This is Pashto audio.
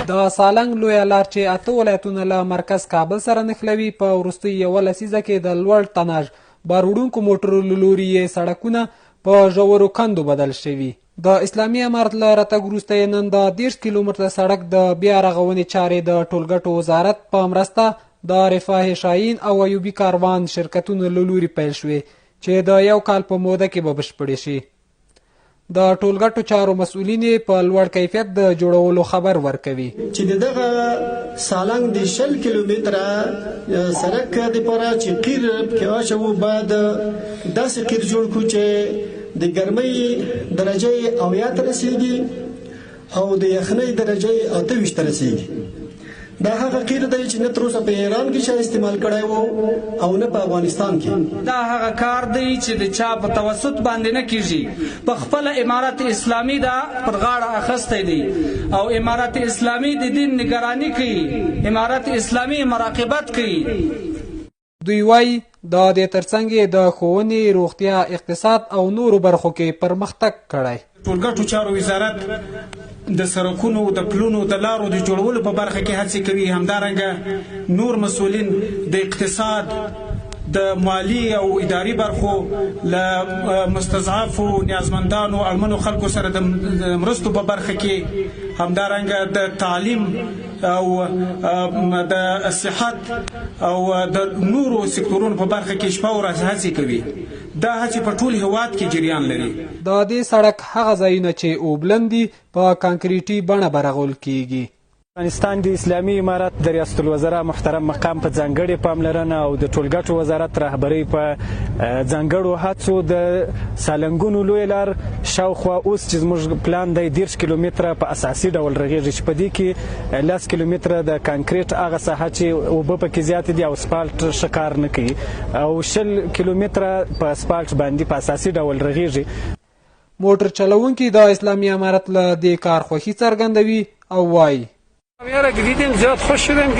د سالنګ لویه لار چې 8 ولایتونه له مرکز کابل سره نښلوي په وروستۍ یوه لسیزه کې د لوړ تناژ بار وړونکو موټرو له لوري یې سړکونه په ژورو کندو بدل شوي. د اسلامي امارت له راتګ وروسته یې نن د 30 کیلومتره سړک د بیا رغونې چارې د ټولګټو وزارت په مرسته د رفاه شاهین او ایوبي کاروان شرکتونو له لوري پیل شوې چې د یو کال په موده کې به بشپړې شي. د ټولګټو چارو مسؤلین په لوړ کیفیت د جوړولو خبر ورکوي چې دغه سالنګ د 10 کیلومتره سړک د لپاره چې قیر کې واچو بعد داسې قیر جوړ کړو چې د ګرمۍ درجه 90 ته رسیږي او د یخنۍ درجه 28 ته رسیږي. دا هغه قیر دی چې نه تر اوسه په ایران کې شای استعمال کړی وو او نه په افغانستان کې. دا هغه کار دی چې د چا په توسط باندې نه کیږي، په خپل امارت اسلامي دا پر غاړه اخستی دی او امارت اسلامي د دین نگرانی کوي، امارت اسلامي مراقبت کوي. دوی وایي د دې ترڅنګ د ښوونې، روغتیا، اقتصاد او نورو برخو کې پرمختګ کړی. ټولګټو چارو وزارت د سړکونو، د پلونو، د لارو د جوړولو په برخه کې هڅې کوي. همدارنګه نور مسؤلین د اقتصاد، د مالی او اداري برخو له مستضعفو نیازمندانو اړمنو خلکو سره د مرستو په برخه کې، همدارنګه د تعلیم او د صحت او د نورو سکتورونو په برخه کې شپه او ورځ هڅې کوي. دا هڅې په ټول هیواد کې جریان لري. د دې سړک هغه ځایونه چې اوبلن دي په کانکریټي بڼه برغول کیږي. افغانستان د اسلامي امارت د ریاست الوزرا محترم مقام په ځانګړې پاملرنه او د ټولګټو وزارت رهبرۍ په ځانګړو هڅو د سالنګونو لویه لار شاوخوا اوس چې زموږ پلان دی 30 کیلومتره په اساسي ډول رغېږي چې په دې کې 10 کیلومتره د کانکریټ هغه ساحه چې اوبه پکې زیاتې دي او اسفالټ ښه کار نه کوي او 10 کیلومتره په اسفالټ باندې په اساسي ډول رغېږي. موټر چلوونکي د اسلامي امارت له دې کار خوښي څرګندوي او وایي زیاد خوش شدم